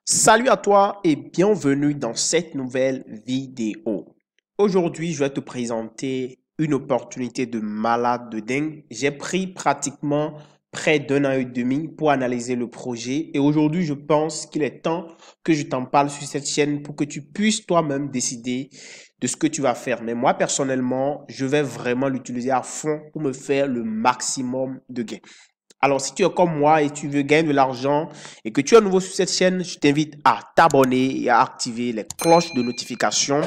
Salut à toi et bienvenue dans cette nouvelle vidéo. Aujourd'hui, je vais te présenter une opportunité de malade de dingue. J'ai pris pratiquement près d'un an et demi pour analyser le projet et aujourd'hui, je pense qu'il est temps que je t'en parle sur cette chaîne pour que tu puisses toi-même décider de ce que tu vas faire. Mais moi, personnellement, je vais vraiment l'utiliser à fond pour me faire le maximum de gains. Alors, si tu es comme moi et tu veux gagner de l'argent et que tu es nouveau sur cette chaîne, je t'invite à t'abonner et à activer les cloches de notification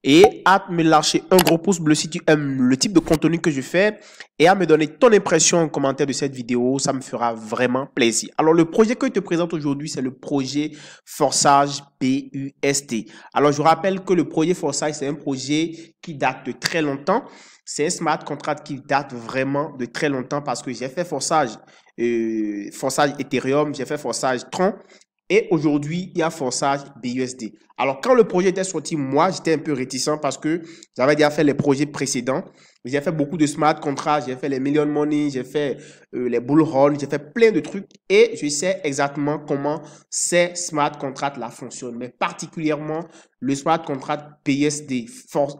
et à me lâcher un gros pouce bleu si tu aimes le type de contenu que je fais et à me donner ton impression en commentaire de cette vidéo. Ça me fera vraiment plaisir. Alors, le projet que je te présente aujourd'hui, c'est le projet Forsage BUSD. Alors, je vous rappelle que le projet Forsage, c'est un projet qui date de très longtemps. C'est un smart contract qui date vraiment de très longtemps parce que j'ai fait Forsage Ethereum, j'ai fait Forsage Tron et aujourd'hui, il y a Forsage BUSD. Alors, quand le projet était sorti, moi, j'étais un peu réticent parce que j'avais déjà fait les projets précédents. J'ai fait beaucoup de smart contracts, j'ai fait les million money, j'ai fait les bullrun, j'ai fait plein de trucs et je sais exactement comment ces smart contracts-là fonctionnent. Mais particulièrement, le smart contract BSD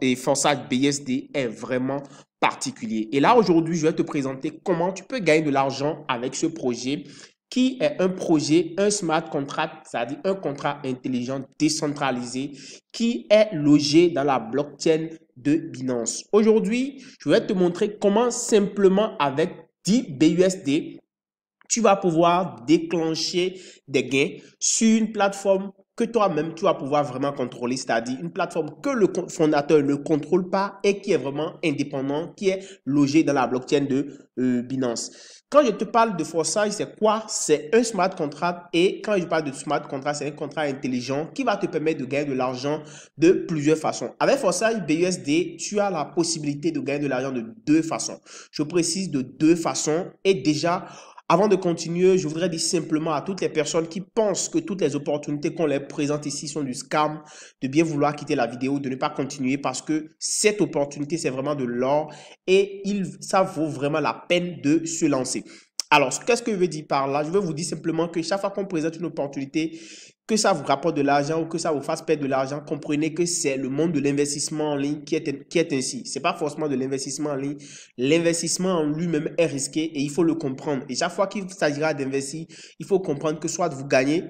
et Forsage BSD est vraiment particulier. Et là, aujourd'hui, je vais te présenter comment tu peux gagner de l'argent avec ce projet qui est un projet, un smart contract, c'est-à-dire un contrat intelligent décentralisé qui est logé dans la blockchain de Binance. Aujourd'hui, je vais te montrer comment simplement avec 10 BUSD, tu vas pouvoir déclencher des gains sur une plateforme que toi-même, tu vas pouvoir vraiment contrôler, c'est-à-dire une plateforme que le fondateur ne contrôle pas et qui est vraiment indépendant, qui est logé dans la blockchain de Binance. Quand je te parle de Forsage, c'est quoi? C'est un smart contract et quand je parle de smart contract, c'est un contrat intelligent qui va te permettre de gagner de l'argent de plusieurs façons. Avec Forsage BUSD, tu as la possibilité de gagner de l'argent de deux façons. Je précise de deux façons et déjà, avant de continuer, je voudrais dire simplement à toutes les personnes qui pensent que toutes les opportunités qu'on leur présente ici sont du scam, de bien vouloir quitter la vidéo, de ne pas continuer parce que cette opportunité, c'est vraiment de l'or et ça vaut vraiment la peine de se lancer. Alors, qu'est-ce que je veux dire par là? Je veux vous dire simplement que chaque fois qu'on présente une opportunité, que ça vous rapporte de l'argent ou que ça vous fasse perdre de l'argent, comprenez que c'est le monde de l'investissement en ligne qui est ainsi. C'est pas forcément de l'investissement en ligne. L'investissement en lui-même est risqué et il faut le comprendre. Et chaque fois qu'il s'agira d'investir, il faut comprendre que soit vous gagnez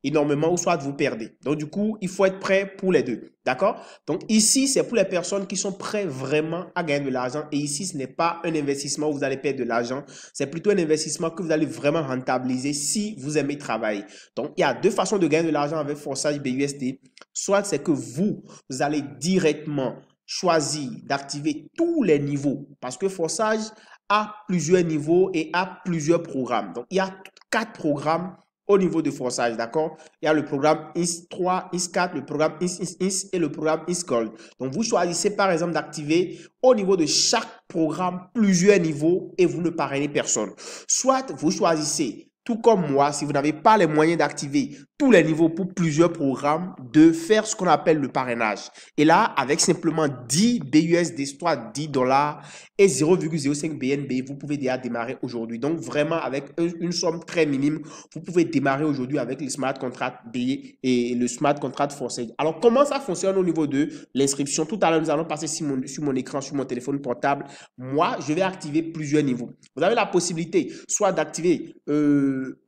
énormément ou soit vous perdez. Donc, du coup, il faut être prêt pour les deux. D'accord? Donc, ici, c'est pour les personnes qui sont prêtes vraiment à gagner de l'argent. Et ici, ce n'est pas un investissement où vous allez perdre de l'argent. C'est plutôt un investissement que vous allez vraiment rentabiliser si vous aimez travailler. Donc, il y a deux façons de gagner de l'argent avec Forsage BUSD. Soit c'est que vous allez directement choisir d'activer tous les niveaux parce que Forsage a plusieurs niveaux et a plusieurs programmes. Donc, il y a 4 programmes au niveau de Forsage, d'accord? Il y a le programme IS3, IS4, le programme IS et le programme IS-Gold. Donc, vous choisissez par exemple d'activer au niveau de chaque programme plusieurs niveaux et vous ne parrainez personne. Soit vous choisissez, tout comme moi, si vous n'avez pas les moyens d'activer tous les niveaux pour plusieurs programmes, de faire ce qu'on appelle le parrainage. Et là, avec simplement 10 BUSD, soit 10 dollars et 0,05 BNB, vous pouvez déjà démarrer aujourd'hui. Donc, vraiment, avec une somme très minime, vous pouvez démarrer aujourd'hui avec le smart contract B et le smart contract Forsage. Alors, comment ça fonctionne au niveau de l'inscription? Tout à l'heure, nous allons passer sur mon écran, sur mon téléphone portable. Moi, je vais activer plusieurs niveaux. Vous avez la possibilité soit d'activer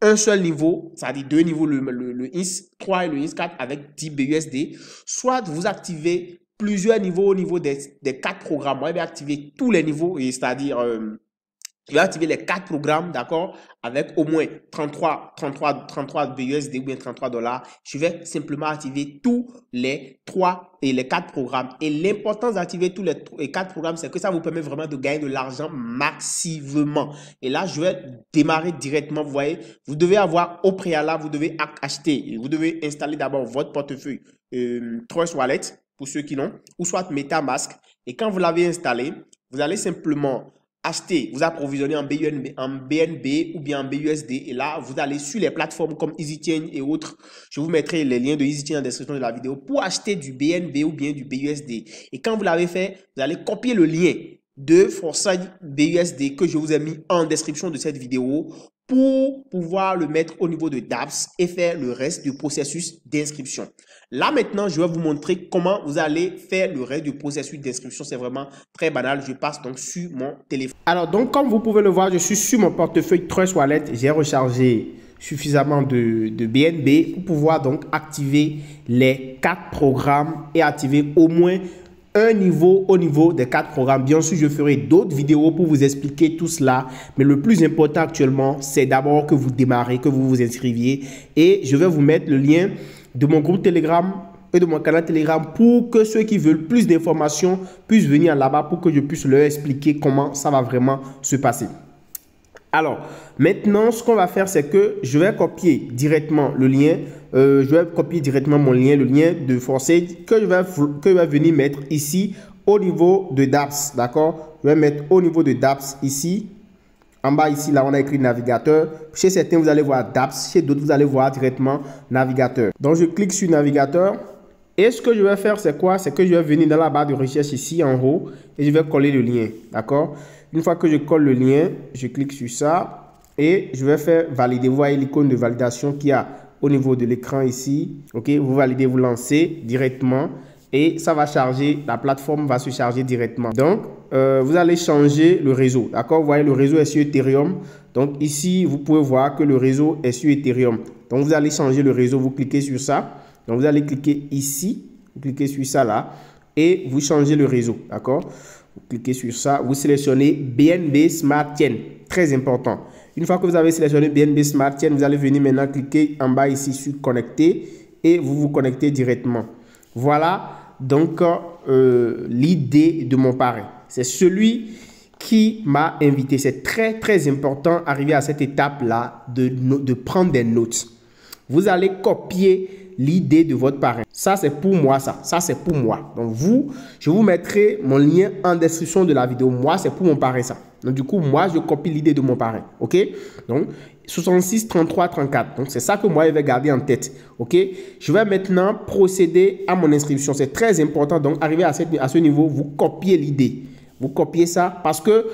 un seul niveau, c'est-à-dire deux niveaux, le IS 3 et le IS 4 avec 10 BUSD, soit vous activez plusieurs niveaux au niveau des 4 programmes. Moi, je vais activer tous les niveaux, c'est-à-dire je vais activer les 4 programmes, d'accord, avec au moins 33 BUSD ou bien 33 dollars. Je vais simplement activer tous les 3 et les 4 programmes. Et l'importance d'activer tous les 4 programmes, c'est que ça vous permet vraiment de gagner de l'argent massivement. Et là, je vais démarrer directement. Vous voyez, vous devez avoir au préalable, vous devez acheter, vous devez installer d'abord votre portefeuille Trust Wallet, pour ceux qui l'ont, ou soit MetaMask. Et quand vous l'avez installé, vous allez simplement acheter, vous approvisionner en BNB ou bien en BUSD et là, vous allez sur les plateformes comme EasyChain et autres. Je vous mettrai les liens de EasyChain en description de la vidéo pour acheter du BNB ou bien du BUSD. Et quand vous l'avez fait, vous allez copier le lien de Forsage BUSD que je vous ai mis en description de cette vidéo pour pouvoir le mettre au niveau de DAPS et faire le reste du processus d'inscription. Là, maintenant, je vais vous montrer comment vous allez faire le reste du processus d'inscription. C'est vraiment très banal. Je passe donc sur mon téléphone. Alors, donc, comme vous pouvez le voir, je suis sur mon portefeuille Trust Wallet. J'ai rechargé suffisamment de BNB pour pouvoir donc activer les 4 programmes et activer au moins un niveau au niveau des 4 programmes. Bien sûr, je ferai d'autres vidéos pour vous expliquer tout cela. Mais le plus important actuellement, c'est d'abord que vous démarrez, que vous vous inscriviez. Et je vais vous mettre le lien de mon groupe Telegram et de mon canal Telegram pour que ceux qui veulent plus d'informations puissent venir là-bas pour que je puisse leur expliquer comment ça va vraiment se passer. Alors, maintenant, ce qu'on va faire, c'est que je vais copier directement le lien. Je vais copier directement mon lien, le lien de Forsage que je vais venir mettre ici au niveau de DAPS. D'accord? Je vais mettre au niveau de DAPS ici. En bas ici, là, on a écrit navigateur. Chez certains, vous allez voir DAPS. Chez d'autres, vous allez voir directement navigateur. Donc, je clique sur navigateur. Et ce que je vais faire, c'est quoi? C'est que je vais venir dans la barre de recherche ici en haut et je vais coller le lien. D'accord? Une fois que je colle le lien, je clique sur ça et je vais faire valider. Vous voyez l'icône de validation qu'il y a au niveau de l'écran ici. OK? Vous validez, vous lancez directement et ça va charger. La plateforme va se charger directement. Donc, vous allez changer le réseau. D'accord? Vous voyez, le réseau est sur Ethereum. Donc, ici, vous pouvez voir que le réseau est sur Ethereum. Donc, vous allez changer le réseau. Vous cliquez sur ça. Donc, vous allez cliquer ici. Vous cliquez sur ça là et vous changez le réseau. D'accord? Vous cliquez sur ça, vous sélectionnez BNB Smart Chain. Très important. Une fois que vous avez sélectionné BNB Smart Chain, vous allez venir maintenant cliquer en bas ici sur connecter et vous vous connectez directement. Voilà donc l'idée de mon parrain. C'est celui qui m'a invité. C'est très très important arriver à cette étape-là de prendre des notes. Vous allez copier l'idée de votre parrain. Ça, c'est pour moi, ça. Ça, c'est pour moi. Donc, je vous mettrai mon lien en description de la vidéo. Moi, c'est pour mon parrain, ça. Donc, du coup, moi, je copie l'idée de mon parrain. OK? Donc, 66, 33, 34. Donc, c'est ça que moi, je vais garder en tête. OK? Je vais maintenant procéder à mon inscription. C'est très important. Donc, arrivé à ce niveau, vous copiez l'idée. Vous copiez ça parce que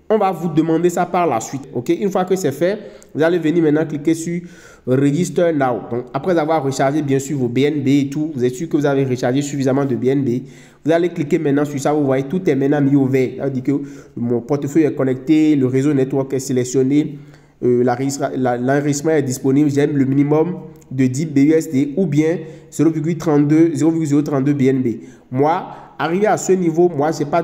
on va vous demander ça par la suite. OK? Une fois que c'est fait, vous allez venir maintenant cliquer sur Register Now. Donc, après avoir rechargé bien sûr vos BNB et tout, vous êtes sûr que vous avez rechargé suffisamment de BNB. Vous allez cliquer maintenant sur ça. Vous voyez, tout est maintenant mis au vert. Ça veut dire que mon portefeuille est connecté, le réseau network est sélectionné, l'enregistrement est disponible. J'aime le minimum de 10 BUSD ou bien 0,032 BNB. Moi, arrivé à ce niveau, moi, je n'ai pas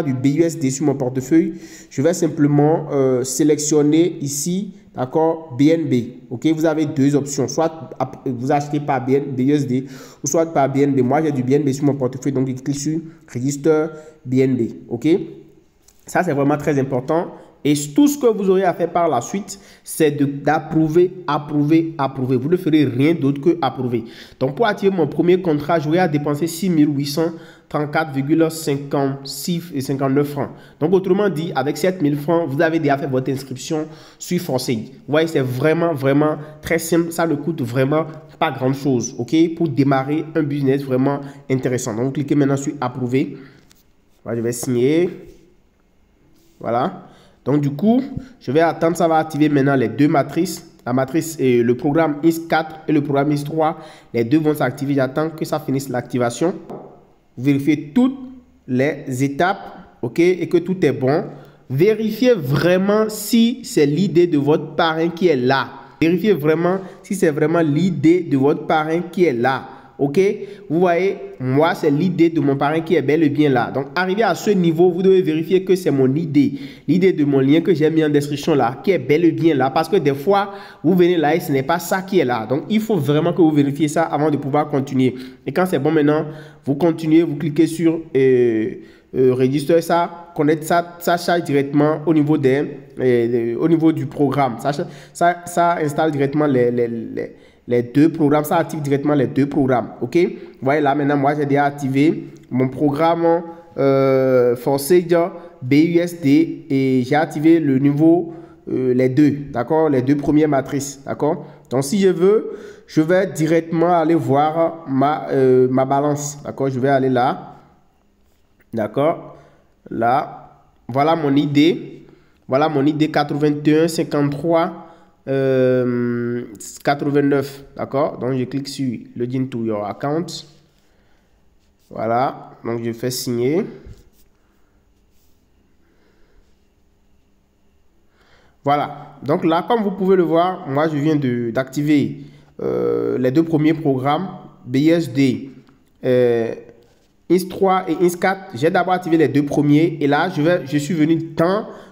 du BUSD sur mon portefeuille. Je vais simplement sélectionner ici, d'accord, BNB. OK, vous avez deux options. Soit vous achetez par BUSD ou soit par BNB. Moi, j'ai du BNB sur mon portefeuille, donc je clique sur Register BNB. OK, ça, c'est vraiment très important. Et tout ce que vous aurez à faire par la suite, c'est d'approuver, approuver, approuver. Vous ne ferez rien d'autre que approuver. Donc, pour activer mon premier contrat, j'aurai à dépenser 6 834,59 francs. Donc, autrement dit, avec 7 000 francs, vous avez déjà fait votre inscription sur Forsage. Vous voyez, c'est vraiment, vraiment très simple. Ça ne coûte vraiment pas grand-chose, OK, pour démarrer un business vraiment intéressant. Donc, vous cliquez maintenant sur approuver. Voilà, je vais signer. Voilà. Donc, du coup, je vais attendre, ça va activer maintenant les deux matrices. La matrice et le programme IS4 et le programme IS3. Les deux vont s'activer. J'attends que ça finisse l'activation. Vous vérifiez toutes les étapes, OK, et que tout est bon. Vérifiez vraiment si c'est l'idée de votre parrain qui est là. Vérifiez vraiment si c'est vraiment l'idée de votre parrain qui est là. OK, vous voyez, moi, c'est l'idée de mon parrain qui est bel et bien là. Donc, arrivé à ce niveau, vous devez vérifier que c'est mon idée. L'idée de mon lien que j'ai mis en description là, qui est bel et bien là. Parce que des fois, vous venez là et ce n'est pas ça qui est là. Donc, il faut vraiment que vous vérifiez ça avant de pouvoir continuer. Et quand c'est bon maintenant, vous continuez, vous cliquez sur Register ça, connecte ça, ça charge directement au niveau, au niveau du programme. Ça installe directement les deux programmes, ça active directement les deux programmes. OK, vous voyez là maintenant, moi j'ai déjà activé mon programme Forsage BUSD et j'ai activé le niveau les deux, d'accord, les deux premières matrices, d'accord. Donc si je veux, je vais directement aller voir ma balance, d'accord. Je vais aller là, d'accord, là, voilà mon idée 81 53 89, d'accord? Donc, je clique sur Login to your account. Voilà, donc je fais signer. Voilà, donc là, comme vous pouvez le voir, moi, je viens d'activer les deux premiers programmes, BUSD, INS3 et INS4. J'ai d'abord activé les deux premiers et là, je suis venu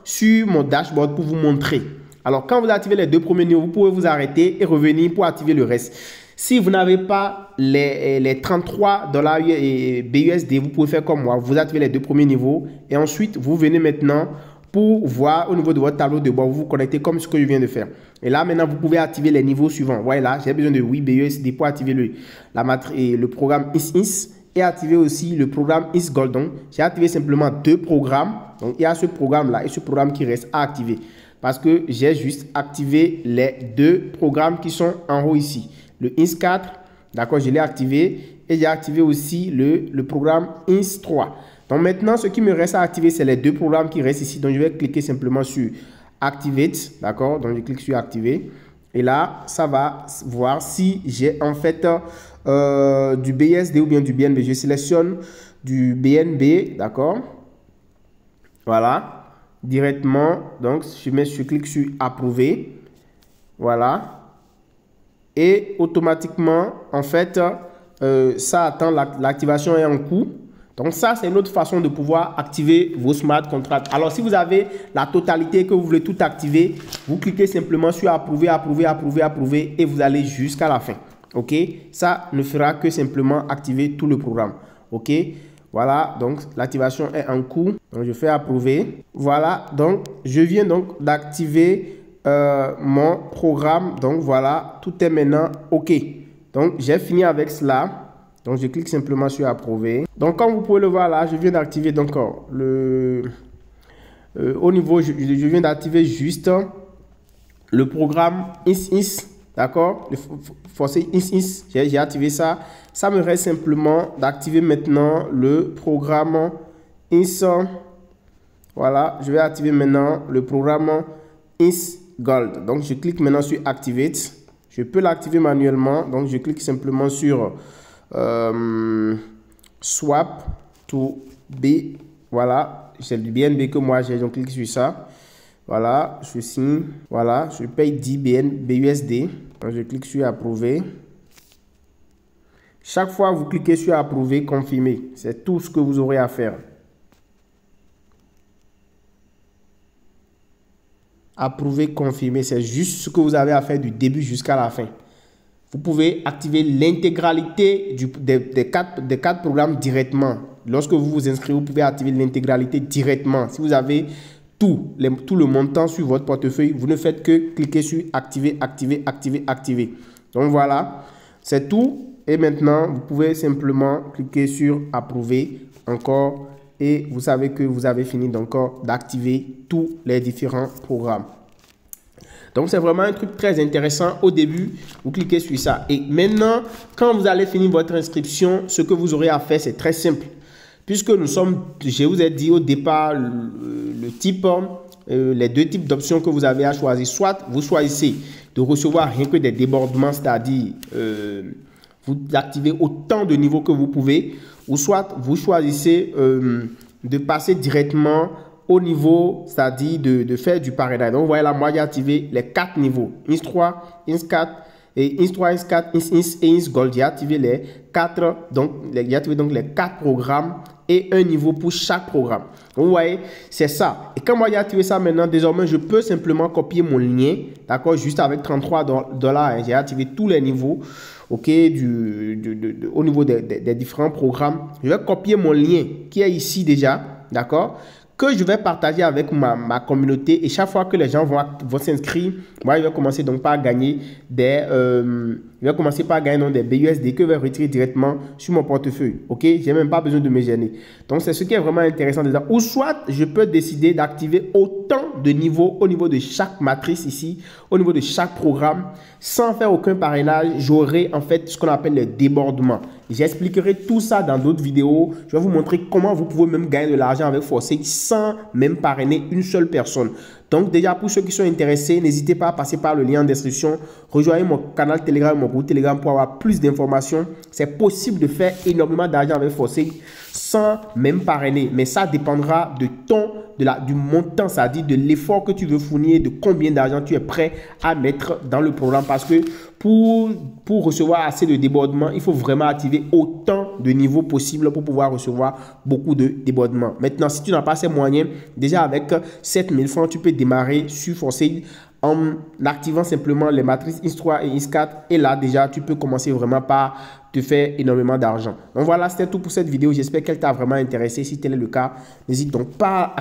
sur mon dashboard pour vous montrer. Alors, quand vous activez les deux premiers niveaux, vous pouvez vous arrêter et revenir pour activer le reste. Si vous n'avez pas les 33 $ BUSD, vous pouvez faire comme moi. Vous activez les deux premiers niveaux et ensuite, vous venez maintenant pour voir au niveau de votre tableau de bord, vous vous connectez comme ce que je viens de faire. Et là, maintenant, vous pouvez activer les niveaux suivants. Voilà, j'ai besoin de 8 BUSD pour activer le programme INS et activer aussi le programme INS Gold. Donc, j'ai activé simplement deux programmes. Donc, il y a ce programme-là et ce programme qui reste à activer. Parce que j'ai juste activé les deux programmes qui sont en haut ici. Le INS4, d'accord, je l'ai activé. Et j'ai activé aussi le programme INS3. Donc maintenant, ce qui me reste à activer, c'est les deux programmes qui restent ici. Donc je vais cliquer simplement sur Activate, d'accord. Donc je clique sur Activer. Et là, ça va voir si j'ai en fait du BUSD ou bien du BNB. Je sélectionne du BNB, d'accord. Voilà. Directement, donc je clique sur Approuver. Voilà. Et automatiquement, en fait, ça attend, l'activation est en cours. Donc ça, c'est une autre façon de pouvoir activer vos smart contracts. Alors, si vous avez la totalité que vous voulez tout activer, vous cliquez simplement sur Approuver, Approuver, Approuver, Approuver et vous allez jusqu'à la fin. OK? Ça ne fera que simplement activer tout le programme. OK? Voilà, donc l'activation est en cours. Donc, je fais Approuver. Voilà, donc je viens donc d'activer mon programme. Donc, voilà, tout est maintenant OK. Donc, j'ai fini avec cela. Donc, je clique simplement sur Approuver. Donc, comme vous pouvez le voir là, je viens d'activer donc au niveau, je viens d'activer juste le programme INS, d'accord? Le forcé INS, j'ai activé ça. Ça me reste simplement d'activer maintenant le programme INS. Voilà, je vais activer maintenant le programme INS Gold. Donc, je clique maintenant sur Activate. Je peux l'activer manuellement. Donc, je clique simplement sur Swap to B. Voilà, c'est du BNB que moi j'ai. Donc, clique sur ça. Voilà, je signe. Voilà, je paye 10 BUSD. Donc, je clique sur Approuver. Chaque fois, vous cliquez sur Approuver, confirmer. C'est tout ce que vous aurez à faire. Approuver, confirmer. C'est juste ce que vous avez à faire du début jusqu'à la fin. Vous pouvez activer l'intégralité des quatre programmes directement. Lorsque vous vous inscrivez, vous pouvez activer l'intégralité directement. Si vous avez tout le montant sur votre portefeuille, vous ne faites que cliquer sur Activer, Activer, Activer, Activer. Donc voilà, c'est tout. Et maintenant, vous pouvez simplement cliquer sur Approuver encore. Et vous savez que vous avez fini d'activer tous les différents programmes. Donc, c'est vraiment un truc très intéressant. Au début, vous cliquez sur ça. Et maintenant, quand vous allez finir votre inscription, ce que vous aurez à faire, c'est très simple. Puisque je vous ai dit au départ, les deux types d'options que vous avez à choisir. Soit vous choisissez de recevoir rien que des débordements, c'est-à-dire vous activez autant de niveaux que vous pouvez. Ou soit vous choisissez de passer directement au niveau, c'est-à-dire de faire du parrainage. Donc, vous voyez là, moi, j'ai activé les 4 niveaux. INS3, INS4, et INS3, INS4, INS et INS Gold. J'ai activé les 4, j'ai activé donc les 4 programmes et un niveau pour chaque programme. Donc, vous voyez, c'est ça. Et quand moi, j'ai activé ça maintenant, désormais, je peux simplement copier mon lien, d'accord, juste avec 33 $. Hein, j'ai activé tous les niveaux, ok, au niveau des différents programmes. Je vais copier mon lien qui est ici déjà, d'accord, que je vais partager avec ma communauté. Et chaque fois que les gens vont s'inscrire, moi, je vais commencer donc par gagner des BUSD que je vais retirer directement sur mon portefeuille. OK? Je n'ai même pas besoin de me gêner. Donc, c'est ce qui est vraiment intéressant dedans. Ou soit, je peux décider d'activer autant de niveaux au niveau de chaque matrice ici, au niveau de chaque programme, sans faire aucun parrainage. J'aurai en fait ce qu'on appelle le débordement. J'expliquerai tout ça dans d'autres vidéos. Je vais vous montrer comment vous pouvez même gagner de l'argent avec Forsage sans même parrainer une seule personne. Donc déjà, pour ceux qui sont intéressés, n'hésitez pas à passer par le lien en description. Rejoignez mon canal Telegram, mon groupe Telegram pour avoir plus d'informations. C'est possible de faire énormément d'argent avec Forceaid sans même parrainer. Mais ça dépendra de du montant, c'est-à-dire de l'effort que tu veux fournir, de combien d'argent tu es prêt à mettre dans le programme. Parce que pour recevoir assez de débordements, il faut vraiment activer autant de niveaux possibles pour pouvoir recevoir beaucoup de débordements. Maintenant, si tu n'as pas ces moyens, déjà avec 7000 francs, tu peux démarrer sur Forceaid en activant simplement les matrices IS3 et IS4. Et là, déjà, tu peux commencer vraiment par te faire énormément d'argent. Donc voilà, c'était tout pour cette vidéo. J'espère qu'elle t'a vraiment intéressé. Si tel est le cas, n'hésite donc pas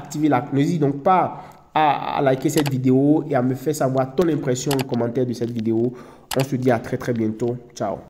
à liker cette vidéo et à me faire savoir ton impression en commentaire de cette vidéo. On se dit à très bientôt. Ciao.